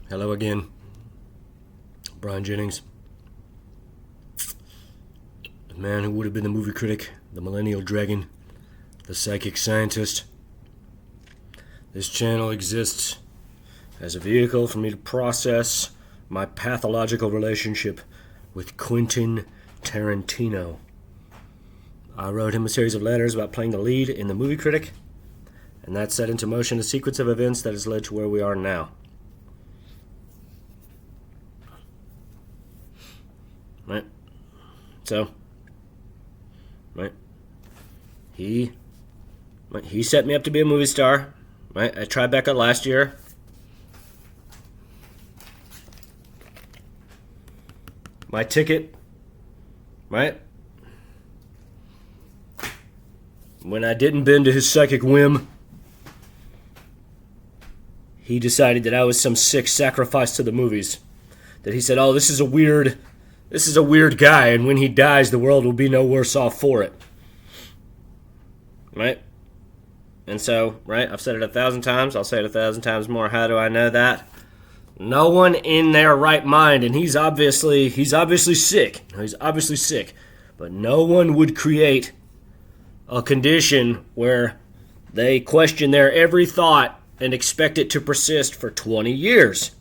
Hello again. Brian Jennings. The man who would have been the movie critic, the millennial dragon, the psychic scientist. This channel exists as a vehicle for me to process my pathological relationship with Quentin Tarantino. I wrote him a series of letters about playing the lead in the movie Critic, and that set into motion a sequence of events that has led to where we are now. Right? So, right? He set me up to be a movie star. Right? At Tribeca last year. My ticket, right? When I didn't bend to his psychic whim, he decided that I was some sick sacrifice to the movies. That he said, oh, this is a weird guy, and when he dies, the world will be no worse off for it. Right? And so, right, I've said it 1,000 times, I'll say it 1,000 times more. How do I know that? No one in their right mind, and he's obviously sick. He's obviously sick. But no one would create a condition where they question their every thought and expect it to persist for 20 years.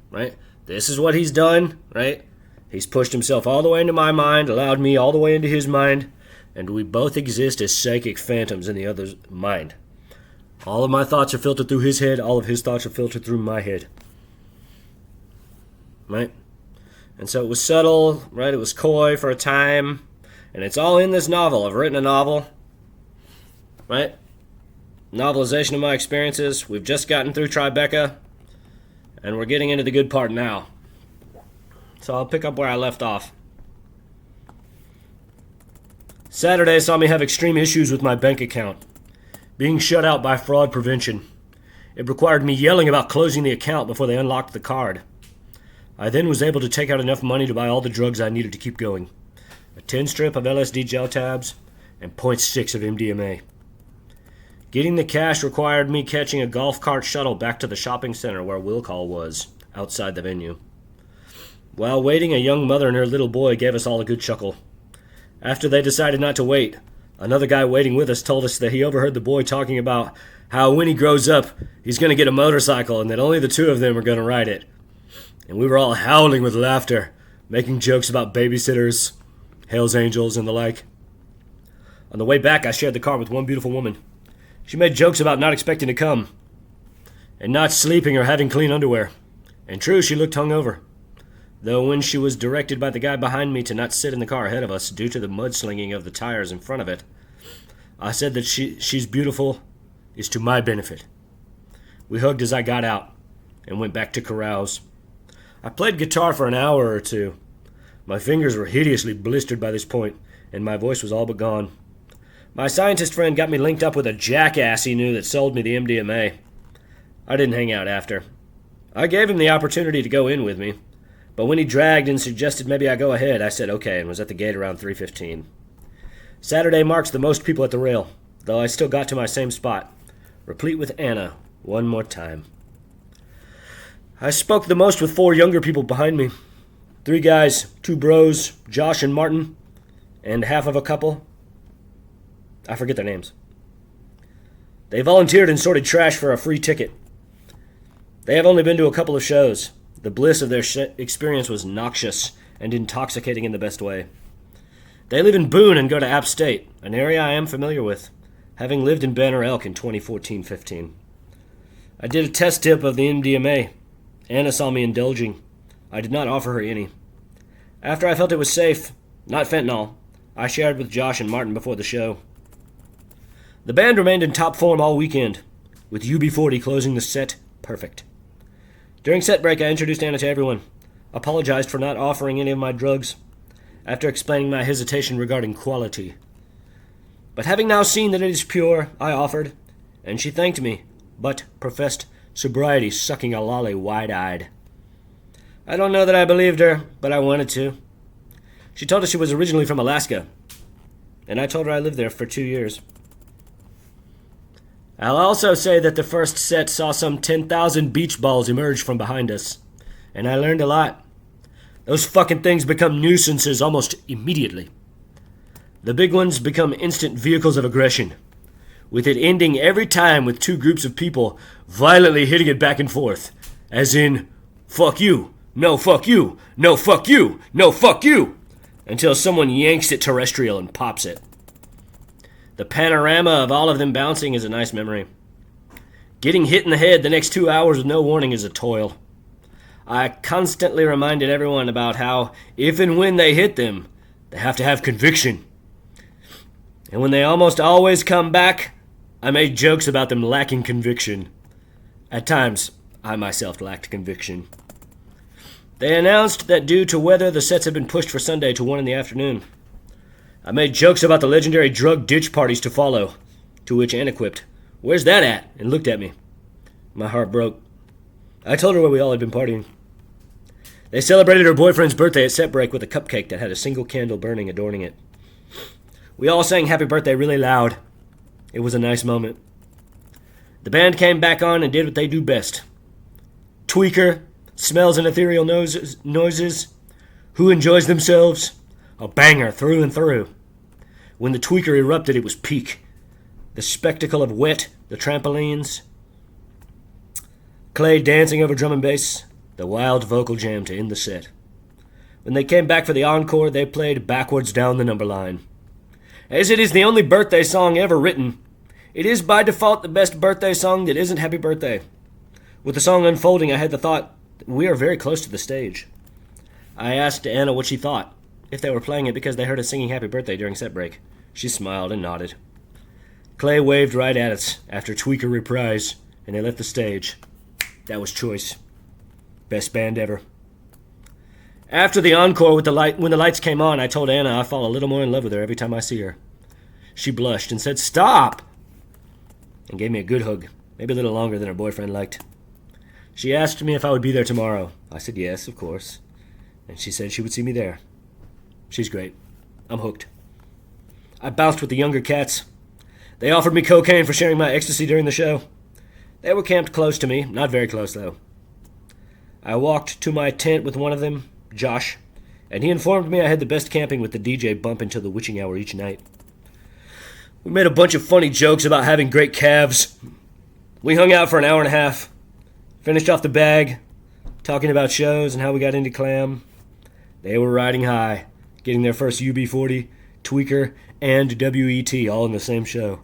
Right? This is what he's done, right? He's pushed himself all the way into my mind, allowed me all the way into his mind, and we both exist as psychic phantoms in the other's mind. All of my thoughts are filtered through his head, all of his thoughts are filtered through my head. Right? And so it was subtle, right? It was coy for a time, and it's all in this novel. I've written a novel, right? Novelization of my experiences. We've just gotten through Tribeca, and we're getting into the good part now. So I'll pick up where I left off. Saturday saw me have extreme issues with my bank account, being shut out by fraud prevention. It required me yelling about closing the account before they unlocked the card. I then was able to take out enough money to buy all the drugs I needed to keep going. A 10-strip of LSD gel tabs and .6 of MDMA. Getting the cash required me catching a golf cart shuttle back to the shopping center where Will Call was, outside the venue. While waiting, a young mother and her little boy gave us all a good chuckle. After they decided not to wait, another guy waiting with us told us that he overheard the boy talking about how when he grows up, he's going to get a motorcycle and that only the two of them are going to ride it. And we were all howling with laughter, making jokes about babysitters, Hell's Angels, and the like. On the way back, I shared the car with one beautiful woman. She made jokes about not expecting to come, and not sleeping or having clean underwear. And true, she looked hungover. Though when she was directed by the guy behind me to not sit in the car ahead of us due to the mudslinging of the tires in front of it, I said that she's beautiful is to my benefit. We hugged as I got out and went back to carouse. I played guitar for an hour or two. My fingers were hideously blistered by this point, and my voice was all but gone. My scientist friend got me linked up with a jackass he knew that sold me the MDMA. I didn't hang out after. I gave him the opportunity to go in with me, but when he dragged and suggested maybe I go ahead, I said okay and was at the gate around 3:15. Saturday marks the most people at the rail, though I still got to my same spot, replete with Anna, one more time. I spoke the most with 4 younger people behind me. 3 guys, 2 bros, Josh and Martin, and half of a couple. I forget their names. They volunteered and sorted trash for a free ticket. They have only been to a couple of shows. The bliss of their experience was noxious and intoxicating in the best way. They live in Boone and go to App State, an area I am familiar with, having lived in Banner Elk in 2014-15. I did a test tip of the MDMA. Anna saw me indulging. I did not offer her any. After I felt it was safe, not fentanyl, I shared with Josh and Martin before the show. The band remained in top form all weekend, with UB40 closing the set perfect. During set break, I introduced Anna to everyone, apologized for not offering any of my drugs, after explaining my hesitation regarding quality. But having now seen that it is pure, I offered, and she thanked me, but professed sobriety, sucking a lolly wide-eyed. I don't know that I believed her, but I wanted to. She told us she was originally from Alaska, and I told her I lived there for 2 years. I'll also say that the first set saw some 10,000 beach balls emerge from behind us, and I learned a lot. Those fucking things become nuisances almost immediately. The big ones become instant vehicles of aggression, with it ending every time with two groups of people violently hitting it back and forth, as in, fuck you, no fuck you, no fuck you, no fuck you, until someone yanks it terrestrial and pops it. The panorama of all of them bouncing is a nice memory. Getting hit in the head the next 2 hours with no warning is a toil. I constantly reminded everyone about how, if and when they hit them, they have to have conviction. And when they almost always come back, I made jokes about them lacking conviction. At times, I myself lacked conviction. They announced that due to weather, the sets had been pushed for Sunday to 1 in the afternoon. I made jokes about the legendary drug ditch parties to follow, to which Anna quipped, "Where's that at?" and looked at me. My heart broke. I told her where we all had been partying. They celebrated her boyfriend's birthday at set break with a cupcake that had a single candle burning adorning it. We all sang happy birthday really loud. It was a nice moment. The band came back on and did what they do best. Tweaker, smells and ethereal noises. Who enjoys themselves? A banger through and through. When the tweaker erupted, it was peak. The spectacle of wet, the trampolines, Clay dancing over drum and bass, the wild vocal jam to end the set. When they came back for the encore, they played Backwards Down the Number Line. As it is the only birthday song ever written, it is by default the best birthday song that isn't Happy Birthday. With the song unfolding, I had the thought, we are very close to the stage. I asked Anna what she thought, if they were playing it because they heard us singing Happy Birthday during set break. She smiled and nodded. Clay waved right at us after Tweaker reprise, and they left the stage. That was choice. Best band ever. After the encore when the lights came on, I told Anna I fall a little more in love with her every time I see her. She blushed and said, "Stop!" and gave me a good hug, maybe a little longer than her boyfriend liked. She asked me if I would be there tomorrow. I said yes, of course. And she said she would see me there. She's great. I'm hooked. I bounced with the younger cats. They offered me cocaine for sharing my ecstasy during the show. They were camped close to me, not very close though. I walked to my tent with one of them, Josh, and he informed me I had the best camping with the DJ bump until the witching hour each night. We made a bunch of funny jokes about having great calves. We hung out for an hour and a half, finished off the bag, talking about shows and how we got into Clam. They were riding high, getting their first UB40, Tweaker, and WET all in the same show.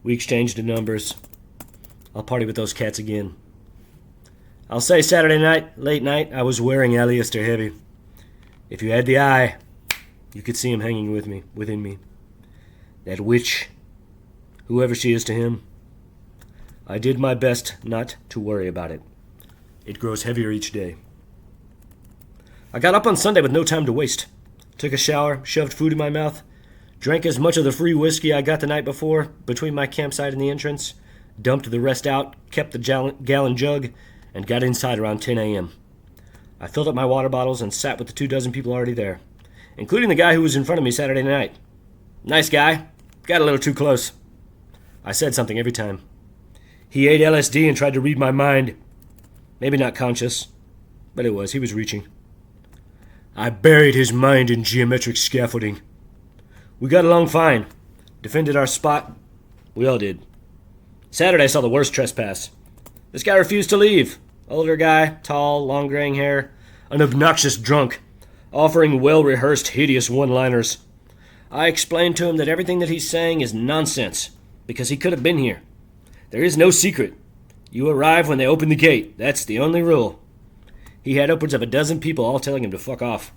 We exchanged the numbers. I'll party with those cats again. I'll say Saturday night, late night, I was wearing Alistair heavy. If you had the eye, you could see him hanging within me. That witch, whoever she is to him. I did my best not to worry about it. It grows heavier each day. I got up on Sunday with no time to waste. Took a shower, shoved food in my mouth, drank as much of the free whiskey I got the night before between my campsite and the entrance, dumped the rest out, kept the gallon jug, and got inside around 10 a.m. I filled up my water bottles and sat with the 24 people already there, including the guy who was in front of me Saturday night. Nice guy. Got a little too close. I said something every time. He ate LSD and tried to read my mind. Maybe not conscious, but it was. He was reaching. I buried his mind in geometric scaffolding. We got along fine. Defended our spot. We all did. Saturday saw the worst trespass. This guy refused to leave. Older guy, tall, long graying hair, an obnoxious drunk, offering well-rehearsed, hideous one-liners. I explained to him that everything that he's saying is nonsense, because he could have been here. There is no secret. You arrive when they open the gate. That's the only rule. He had upwards of 12 people all telling him to fuck off.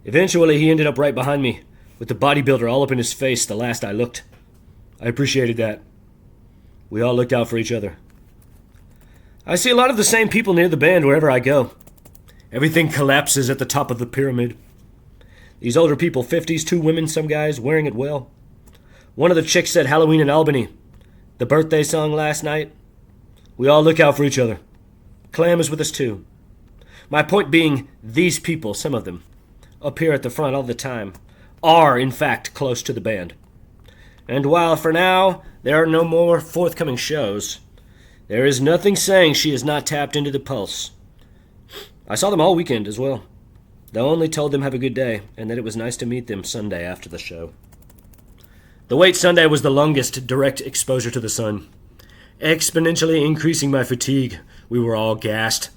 Eventually, he ended up right behind me, with the bodybuilder all up in his face the last I looked. I appreciated that. We all looked out for each other. I see a lot of the same people near the band wherever I go. Everything collapses at the top of the pyramid. These older people, 50s, 2 women, some guys, wearing it well. One of the chicks said Halloween in Albany. The birthday song last night. We all look out for each other. Clam is with us too. My point being, these people, some of them, up here at the front all the time, are in fact close to the band. And while for now there are no more forthcoming shows, there is nothing saying she has not tapped into the pulse. I saw them all weekend as well, though only told them have a good day and that it was nice to meet them Sunday after the show. The wait Sunday was the longest direct exposure to the sun, exponentially increasing my fatigue. We were all gassed.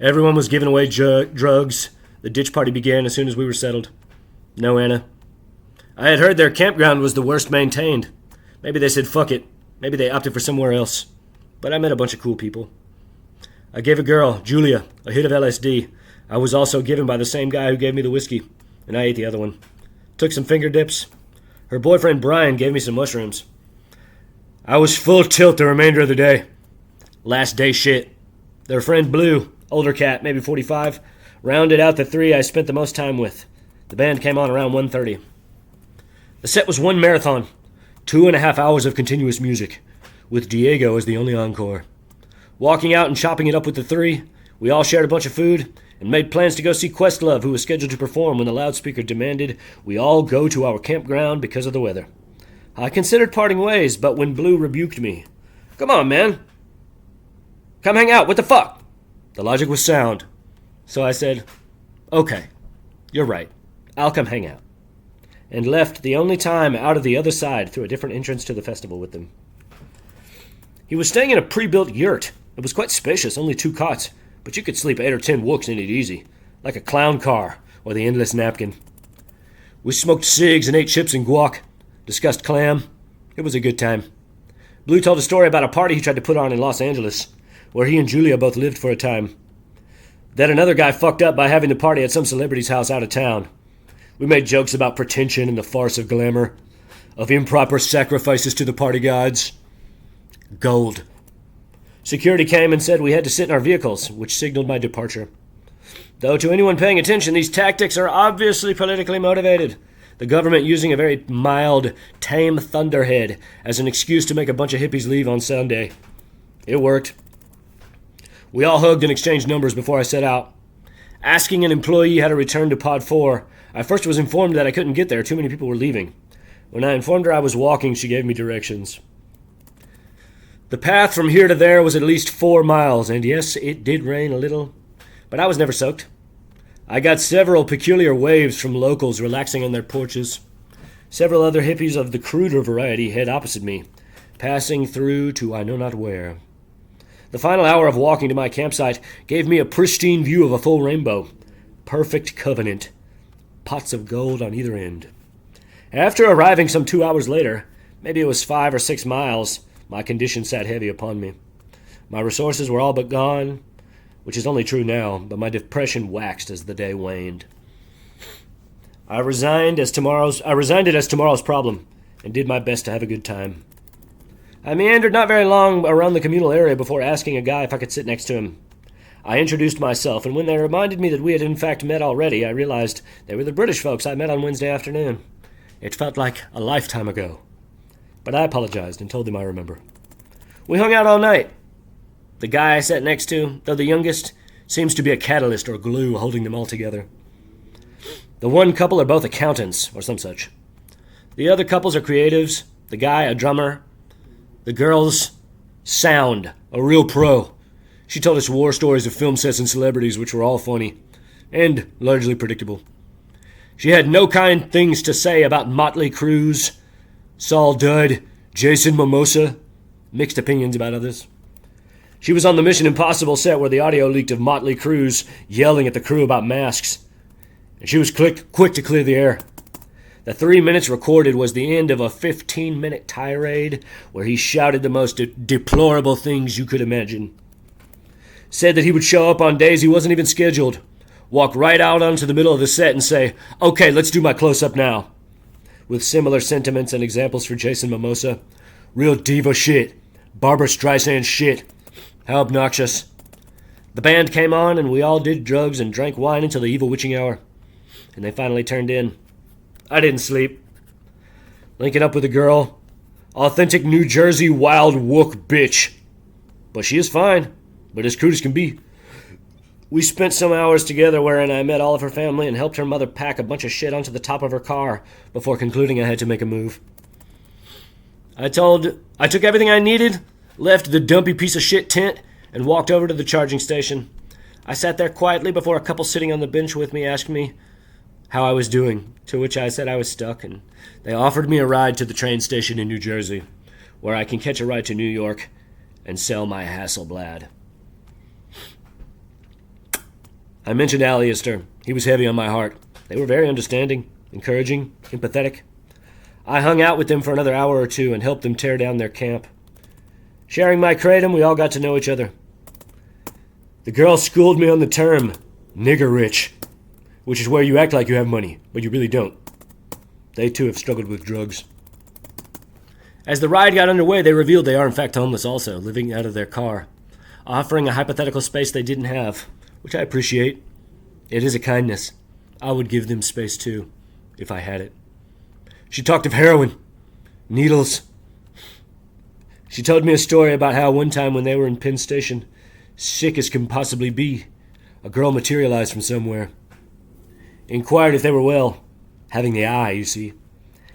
Everyone was giving away drugs. The ditch party began as soon as we were settled. No Anna. I had heard their campground was the worst maintained. Maybe they said fuck it. Maybe they opted for somewhere else. But I met a bunch of cool people. I gave a girl, Julia, a hit of LSD. I was also given by the same guy who gave me the whiskey, and I ate the other one. Took some finger dips. Her boyfriend Brian gave me some mushrooms. I was full tilt the remainder of the day. Last day shit. Their friend Blue, older cat, maybe 45, rounded out the three I spent the most time with. The band came on around 1:30. The set was one marathon, 2.5 hours of continuous music, with Diego as the only encore. Walking out and chopping it up with the three, we all shared a bunch of food and made plans to go see Questlove, who was scheduled to perform when the loudspeaker demanded we all go to our campground because of the weather. I considered parting ways, but when Blue rebuked me, "Come on, man. Come hang out. What the fuck?" The logic was sound. So I said, "Okay, you're right. I'll come hang out." And left the only time out of the other side through a different entrance to the festival with them. He was staying in a pre-built yurt. It was quite spacious, only 2 cots, but you could sleep 8 or 10 wooks in it easy, like a clown car or the endless napkin. We smoked cigs and ate chips and guac, discussed clam. It was a good time. Blue told a story about a party he tried to put on in Los Angeles, where he and Julia both lived for a time. That another guy fucked up by having the party at some celebrity's house out of town. We made jokes about pretension and the farce of glamour, of improper sacrifices to the party gods. Gold. Security came and said we had to sit in our vehicles, which signaled my departure. Though to anyone paying attention, these tactics are obviously politically motivated. The government using a very mild, tame thunderhead as an excuse to make a bunch of hippies leave on Sunday. It worked. We all hugged and exchanged numbers before I set out. Asking an employee how to return to Pod 4, I first was informed that I couldn't get there. Too many people were leaving. When I informed her I was walking, she gave me directions. The path from here to there was at least 4 miles, and yes, it did rain a little, but I was never soaked. I got several peculiar waves from locals relaxing on their porches. Several other hippies of the cruder variety head opposite me, passing through to I know not where. The final hour of walking to my campsite gave me a pristine view of a full rainbow. Perfect covenant. Pots of gold on either end. After arriving some 2 hours later, maybe it was 5 or 6 miles, my condition sat heavy upon me. My resources were all but gone, which is only true now, but my depression waxed as the day waned. I resigned it as tomorrow's problem, and did my best to have a good time. I meandered not very long around the communal area before asking a guy if I could sit next to him. I introduced myself, and when they reminded me that we had in fact met already, I realized they were the British folks I met on Wednesday afternoon. It felt like a lifetime ago. But I apologized and told them I remember. We hung out all night. The guy I sat next to, though the youngest, seems to be a catalyst or glue holding them all together. The one couple are both accountants, or some such. The other couples are creatives. The guy, a drummer. The girl's sound, a real pro. She told us war stories of film sets and celebrities, which were all funny, and largely predictable. She had no kind things to say about Motley Crue, Saul Dudd, Jason Momoa. Mixed opinions about others. She was on the Mission Impossible set where the audio leaked of Motley Crue yelling at the crew about masks. And she was quick to clear the air. The 3 minutes recorded was the end of a 15-minute tirade where he shouted the most deplorable things you could imagine. Said that he would show up on days he wasn't even scheduled, walk right out onto the middle of the set and say, "Okay, let's do my close-up now." With similar sentiments and examples for Jason Momoa. Real diva shit. Barbra Streisand shit. How obnoxious. The band came on and we all did drugs and drank wine until the evil witching hour. And they finally turned in. I didn't sleep. Linking up with a girl. Authentic New Jersey wild wook bitch. But she is fine. But as crude as can be. We spent some hours together wherein I met all of her family and helped her mother pack a bunch of shit onto the top of her car before concluding I had to make a move. I took everything I needed, left the dumpy piece of shit tent, and walked over to the charging station. I sat there quietly before a couple sitting on the bench with me asked me how I was doing, to which I said I was stuck, and they offered me a ride to the train station in New Jersey, where I can catch a ride to New York and sell my Hasselblad. I mentioned Alistair. He was heavy on my heart. They were very understanding, encouraging, empathetic. I hung out with them for another hour or two and helped them tear down their camp. Sharing my kratom, we all got to know each other. The girl schooled me on the term, nigger rich, which is where you act like you have money, but you really don't. They too have struggled with drugs. As the ride got underway, they revealed they are in fact homeless also, living out of their car, offering a hypothetical space they didn't have, which I appreciate. It is a kindness. I would give them space too, if I had it. She talked of heroin, needles. She told me a story about how one time when they were in Penn Station, sick as can possibly be, a girl materialized from somewhere. Inquired if they were well, having the eye, you see,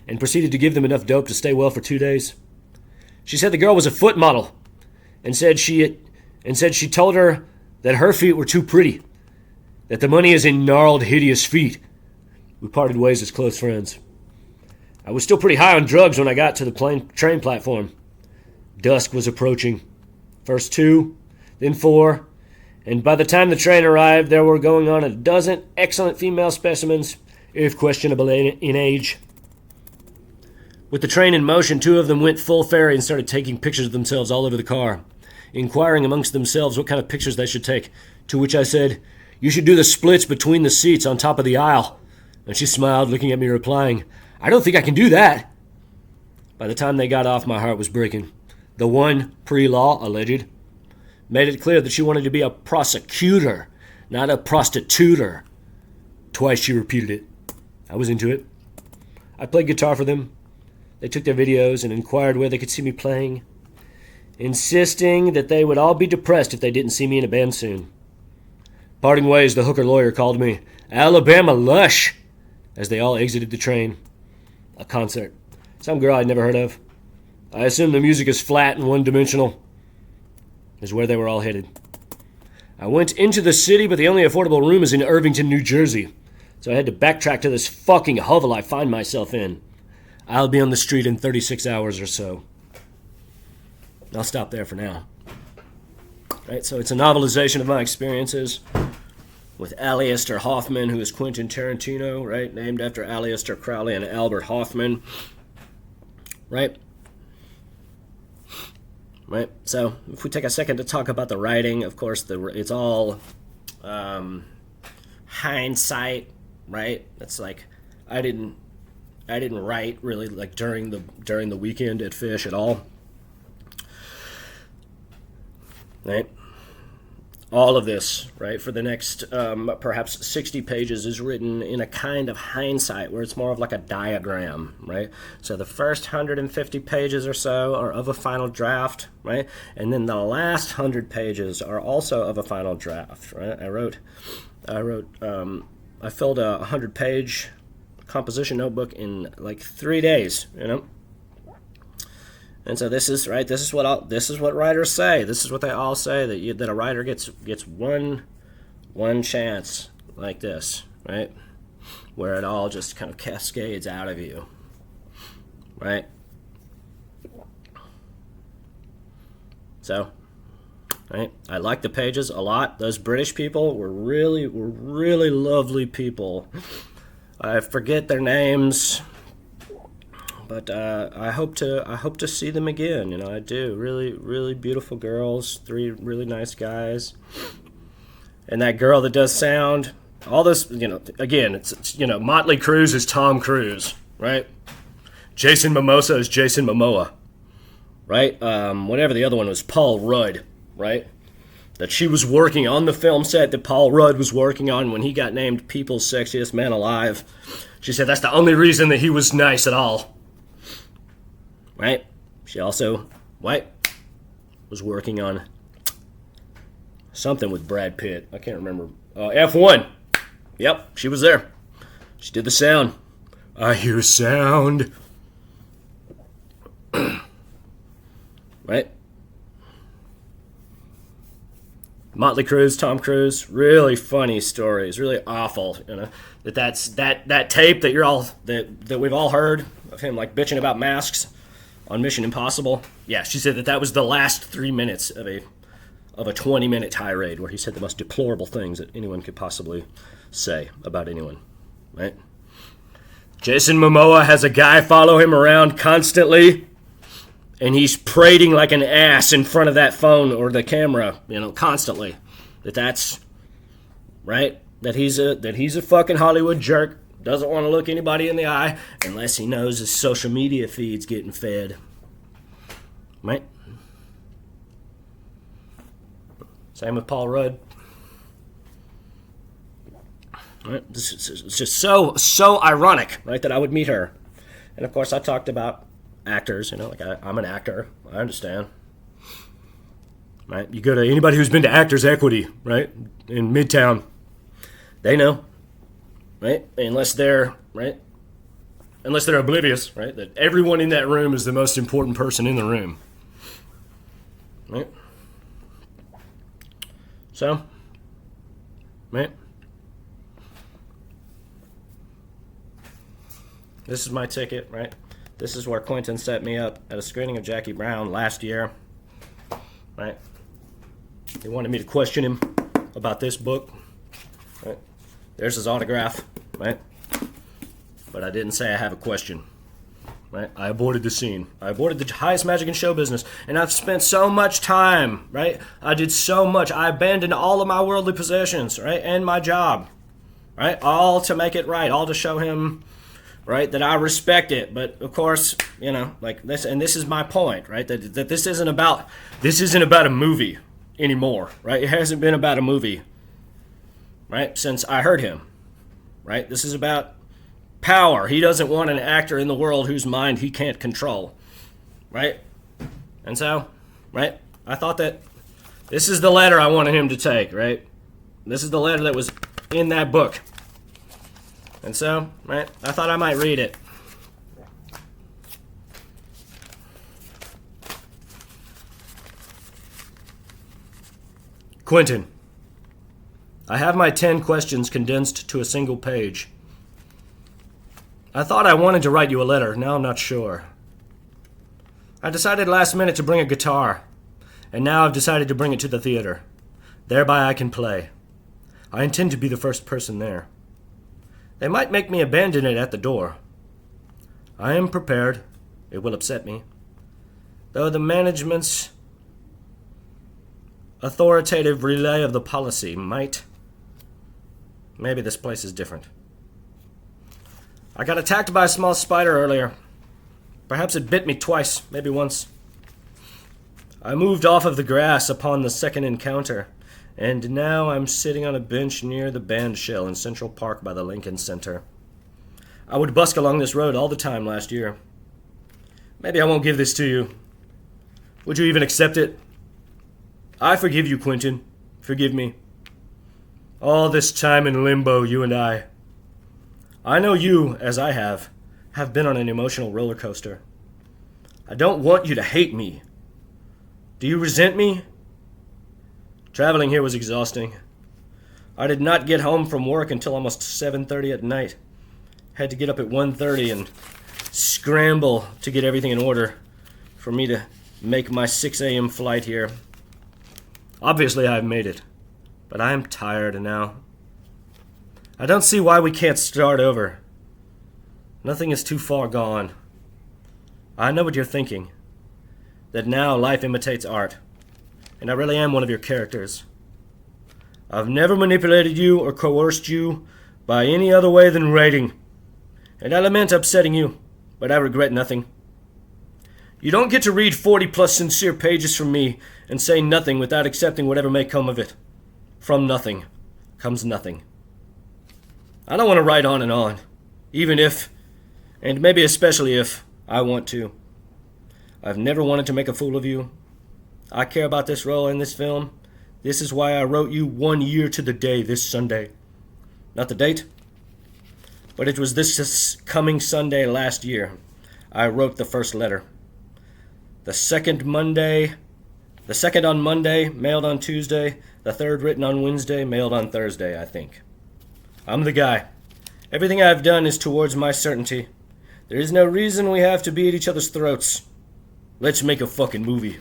and proceeded to give them enough dope to stay well for 2 days. She said the girl was a foot model, and said she told her that her feet were too pretty, that the money is in gnarled, hideous feet. We parted ways as close friends. I was still pretty high on drugs when I got to the train platform. Dusk was approaching. First 2, then 4, and by the time the train arrived, there were going on a dozen excellent female specimens, if questionable in age. With the train in motion, 2 of them went full ferry and started taking pictures of themselves all over the car, inquiring amongst themselves what kind of pictures they should take, to which I said, "You should do the splits between the seats on top of the aisle." And she smiled, looking at me, replying, "I don't think I can do that." By the time they got off, my heart was breaking. The one, pre-law alleged, made it clear that she wanted to be a prosecutor, not a prostituter. Twice she repeated it. I was into it. I played guitar for them. They took their videos and inquired where they could see me playing, insisting that they would all be depressed if they didn't see me in a band soon. Parting ways, the hooker lawyer called me Alabama Lush as they all exited the train. A concert. Some girl I'd never heard of. I assume the music is flat and one-dimensional, is where they were all headed. I went into the city, but the only affordable room is in Irvington, New Jersey, so I had to backtrack to this fucking hovel I find myself in. I'll be on the street in 36 hours or so. I'll stop there for now. Right, so it's a novelization of my experiences with Alistair Hoffman, who is Quentin Tarantino, right, named after Alistair Crowley and Albert Hoffman, right? Right, so if we take a second to talk about the writing, of course, it's all hindsight, right? It's like I didn't write really like during the weekend at Fish at all, right? All of this, right, for the next perhaps 60 pages is written in a kind of hindsight where it's more of like a diagram, right? So the first 150 pages or so are of a final draft, right? And then the last 100 pages are also of a final draft, right? I filled a 100-page composition notebook in like 3 days, you know? And so this is right. This is what writers say. This is what they all say, that a writer gets one chance like this, right, where it all just kind of cascades out of you, right? So, right, I like the pages a lot. Those British people were really lovely people. I forget their names. But I hope to see them again. You know, I do. Really beautiful girls, 3 really nice guys, and that girl that does sound. All this, you know. Again, it's you know, Motley Crue is Tom Cruise, right? Jason Momoa is Jason Momoa, right? Whatever the other one was, Paul Rudd, right? That she was working on the film set that Paul Rudd was working on when he got named People's Sexiest Man Alive. She said that's the only reason that he was nice at all. Right? She also, was working on something with Brad Pitt. I can't remember. F1. Yep, she was there. She did the sound. I hear sound. right? Motley Crue, Tom Cruise, really funny stories, really awful. That tape that you're all that we've all heard of him like bitching about masks on Mission Impossible. Yeah, she said that was the last 3 minutes of a 20-minute tirade where he said the most deplorable things that anyone could possibly say about anyone, right? Jason Momoa has a guy follow him around constantly, and he's prating like an ass in front of that phone or the camera, constantly. That's right. That he's a fucking Hollywood jerk. Doesn't want to look anybody in the eye unless he knows his social media feed's getting fed. Right? Same with Paul Rudd. Right? It's just so ironic, right, that I would meet her. And of course I talked about actors, like I'm an actor. I understand. Right? You go to anybody who's been to Actors Equity, right, in Midtown, they know, right? Unless they're oblivious, right, that everyone in that room is the most important person in the room, right? So, right? This is my ticket, right? This is where Quentin set me up at a screening of Jackie Brown last year, right? He wanted me to question him about this book, right? There's his autograph, right? But I didn't say I have a question, right? I aborted the scene. I aborted the highest magic in show business, and I've spent so much time, right? I did so much. I abandoned all of my worldly possessions, right, and my job, right? All to make it right, all to show him, right, that I respect it. But of course, like this, and this is my point, right? That this isn't about a movie anymore, right? It hasn't been about a movie, right, since I heard him, right? This is about power. He doesn't want an actor in the world whose mind he can't control, right? And so, right, I thought that this is the letter I wanted him to take, right? This is the letter that was in that book. And so, right, I thought I might read it. Quentin, I have my 10 questions condensed to a single page. I thought I wanted to write you a letter. Now I'm not sure. I decided last minute to bring a guitar, and now I've decided to bring it to the theater. Thereby I can play. I intend to be the first person there. They might make me abandon it at the door. I am prepared. It will upset me. Though the management's authoritative relay of the policy might. Maybe this place is different. I got attacked by a small spider earlier. Perhaps it bit me twice, maybe once. I moved off of the grass upon the second encounter, and now I'm sitting on a bench near the band shell in Central Park by the Lincoln Center. I would busk along this road all the time last year. Maybe I won't give this to you. Would you even accept it? I forgive you, Quentin. Forgive me. All this time in limbo, you and I. I know you, as I have been on an emotional roller coaster. I don't want you to hate me. Do you resent me? Traveling here was exhausting. I did not get home from work until almost 7:30 at night. Had to get up at 1:30 and scramble to get everything in order for me to make my 6 a.m. flight here. Obviously, I've made it, but I am tired now. I don't see why we can't start over. Nothing is too far gone. I know what you're thinking, that now life imitates art, and I really am one of your characters. I've never manipulated you or coerced you by any other way than writing, and I lament upsetting you, but I regret nothing. You don't get to read 40-plus sincere pages from me and say nothing without accepting whatever may come of it. From nothing comes nothing. I don't want to write on, even if, and maybe especially if, I want to. I've never wanted to make a fool of you. I care about this role in this film. This is why I wrote you 1 year to the day this Sunday. Not the date, but it was this coming Sunday last year. I wrote the first letter. The second on Monday, mailed on Tuesday. The third written on Wednesday, mailed on Thursday, I think. I'm the guy. Everything I've done is towards my certainty. There is no reason we have to be at each other's throats. Let's make a fucking movie.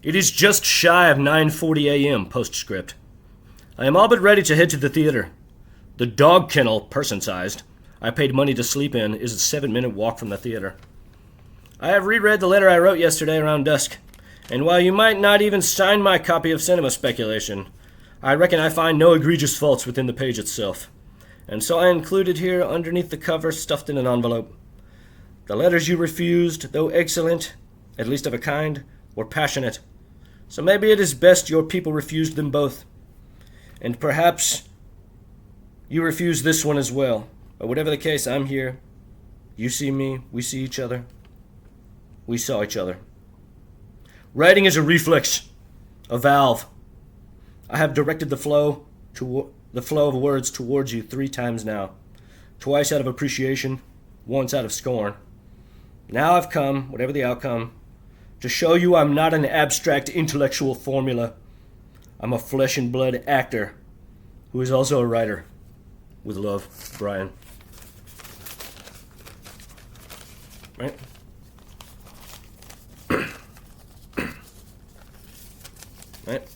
It is just shy of 9:40 a.m. postscript. I am all but ready to head to the theater. The dog kennel, person-sized, I paid money to sleep in, is a 7-minute walk from the theater. I have reread the letter I wrote yesterday around dusk, and while you might not even sign my copy of Cinema Speculation, I reckon I find no egregious faults within the page itself, and so I included here underneath the cover, stuffed in an envelope. The letters you refused, though excellent, at least of a kind, were passionate, so maybe it is best your people refused them both. And perhaps you refused this one as well, but whatever the case, I'm here. You see me, we see each other. We saw each other. Writing is a reflex, a valve. I have directed the flow of words towards you 3 times now. Twice out of appreciation, once out of scorn. Now I've come, whatever the outcome, to show you I'm not an abstract intellectual formula. I'm a flesh and blood actor who is also a writer. With love, Brian. Right? Right?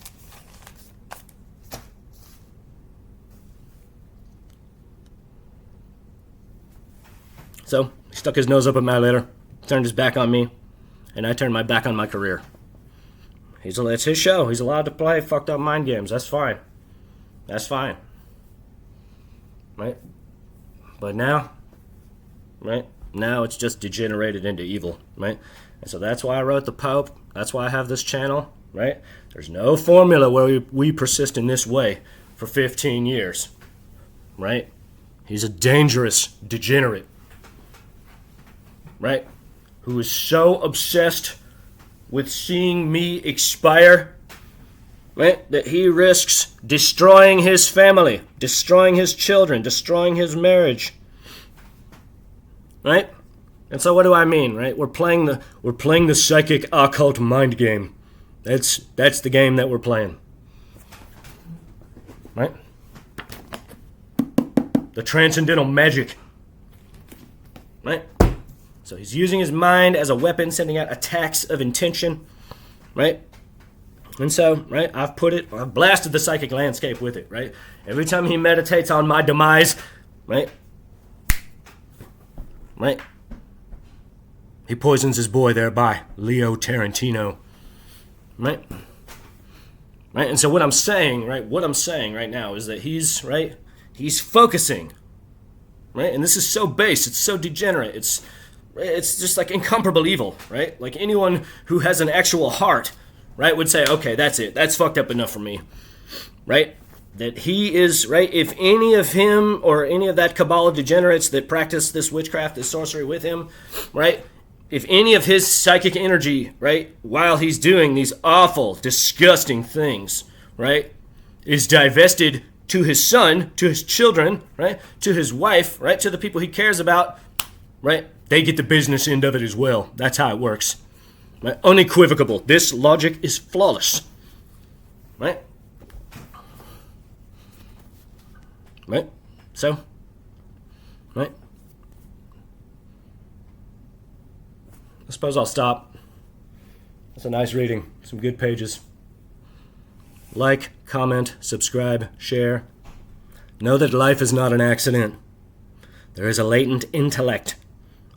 So, he stuck his nose up at my letter, turned his back on me, and I turned my back on my career. It's his show. He's allowed to play fucked up mind games. That's fine. That's fine. Right? But now, right? Now it's just degenerated into evil, right? And so that's why I wrote The Pope. That's why I have this channel, right? There's no formula where we persist in this way for 15 years, right? He's a dangerous degenerate, right? Who is so obsessed with seeing me expire, right, that he risks destroying his family, destroying his children, destroying his marriage, right? And so what do I mean, right? We're playing the psychic occult mind game. That's the game that we're playing, right? The transcendental magic, right? So he's using his mind as a weapon, sending out attacks of intention, right? And so, right, I've blasted the psychic landscape with it, right? Every time he meditates on my demise, right? Right? He poisons his boy thereby, Leo Tarantino, right? Right? And so what I'm saying right now is that he's focusing, right? And this is so base, it's so degenerate, it's just like incomparable evil, right? Like anyone who has an actual heart, right, would say, okay, that's it. That's fucked up enough for me, right? That he is, right, if any of him or any of that cabal of degenerates that practice this witchcraft, this sorcery with him, right, if any of his psychic energy, right, while he's doing these awful, disgusting things, right, is divested to his son, to his children, right, to his wife, right, to the people he cares about, right, they get the business end of it as well. That's how it works. Right? Unequivocal. This logic is flawless. Right? Right? So? Right? I suppose I'll stop. That's a nice reading. Some good pages. Like, comment, subscribe, share. Know that life is not an accident. There is a latent intellect,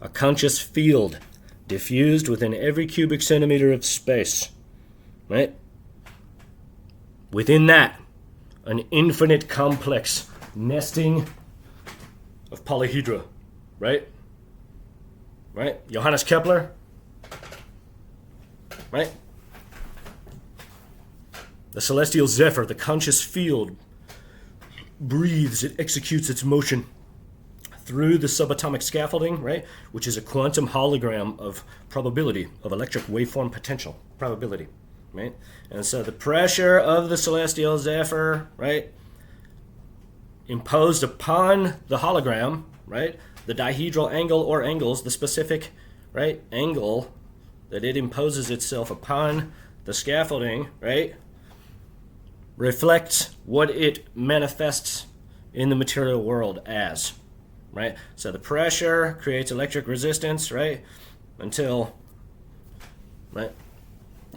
a conscious field diffused within every cubic centimeter of space, right? Within that, an infinite complex nesting of polyhedra, right? Right? Johannes Kepler, right? The celestial zephyr, the conscious field, breathes, it executes its motion through the subatomic scaffolding, right, which is a quantum hologram of probability, of electric waveform potential, probability, right? And so the pressure of the celestial zephyr, right, imposed upon the hologram, right, the dihedral angle or angles, the specific, right, angle that it imposes itself upon the scaffolding, right, reflects what it manifests in the material world as, right? So the pressure creates electric resistance, right, until, right,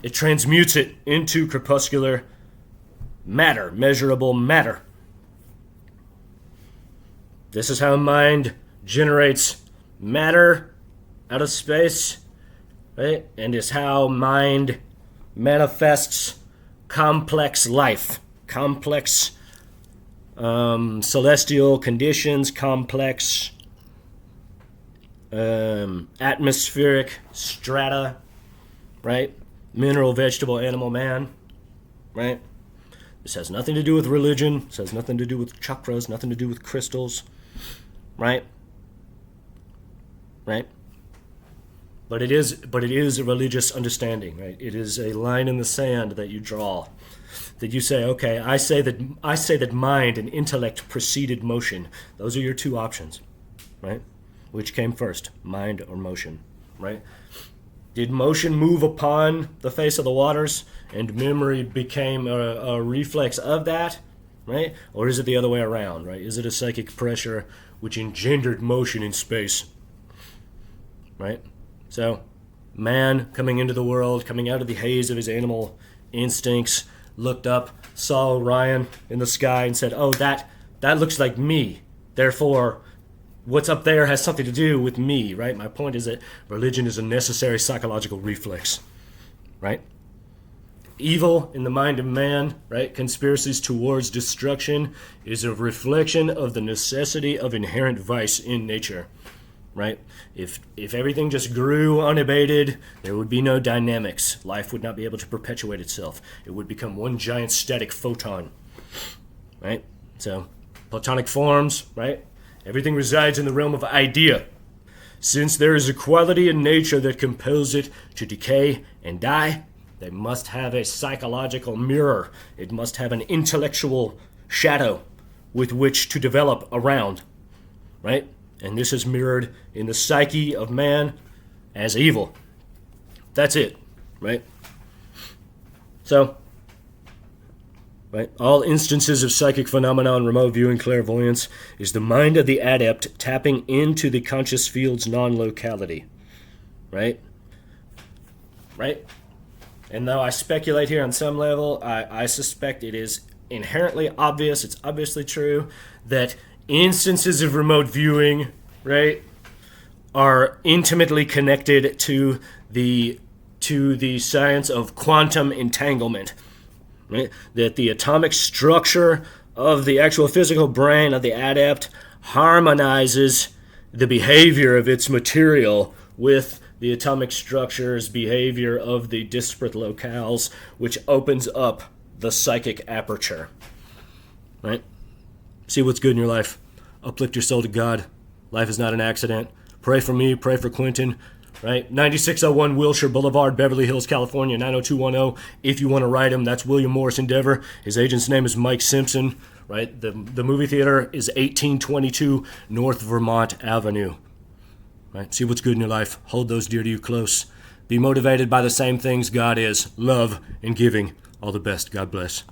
it transmutes it into corpuscular matter, measurable matter. This is how mind generates matter out of space, right? And is how mind manifests complex life, complex celestial conditions, complex atmospheric strata, right? Mineral, vegetable, animal, man, right? This has nothing to do with religion. This has nothing to do with chakras, nothing to do with crystals, right? Right? But it is a religious understanding, right? It is a line in the sand that you draw, that you say, okay, I say that mind and intellect preceded motion. Those are your two options, right? Which came first, mind or motion, right? Did motion move upon the face of the waters and memory became a reflex of that, right? Or is it the other way around, right? Is it a psychic pressure which engendered motion in space, right? So, man coming into the world, coming out of the haze of his animal instincts, looked up, saw Orion in the sky and said, oh, that looks like me. Therefore, what's up there has something to do with me, right? My point is that religion is a necessary psychological reflex, right? Evil in the mind of man, right? Conspiracies towards destruction is a reflection of the necessity of inherent vice in nature, right? If everything just grew unabated, there would be no dynamics. Life would not be able to perpetuate itself. It would become one giant static photon, right? So, Platonic forms, right? Everything resides in the realm of idea. Since there is a quality in nature that compels it to decay and die, they must have a psychological mirror. It must have an intellectual shadow with which to develop around, right? And this is mirrored in the psyche of man as evil. That's it, right? So, right, all instances of psychic phenomenon, remote viewing, clairvoyance, is the mind of the adept tapping into the conscious field's non-locality, right? Right? And though I speculate here on some level, I suspect it is inherently obvious, it's obviously true, that instances of remote viewing, right, are intimately connected to the science of quantum entanglement, right? That the atomic structure of the actual physical brain of the adept harmonizes the behavior of its material with the atomic structure's behavior of the disparate locales, which opens up the psychic aperture, right? See what's good in your life. Uplift your soul to God. Life is not an accident. Pray for me, pray for Quentin, right? 9601 Wilshire Boulevard, Beverly Hills, California, 90210. If you want to write him, that's William Morris Endeavor. His agent's name is Mike Simpson, right? The movie theater is 1822 North Vermont Avenue, right? See what's good in your life. Hold those dear to you close. Be motivated by the same things God is, love and giving. All the best. God bless.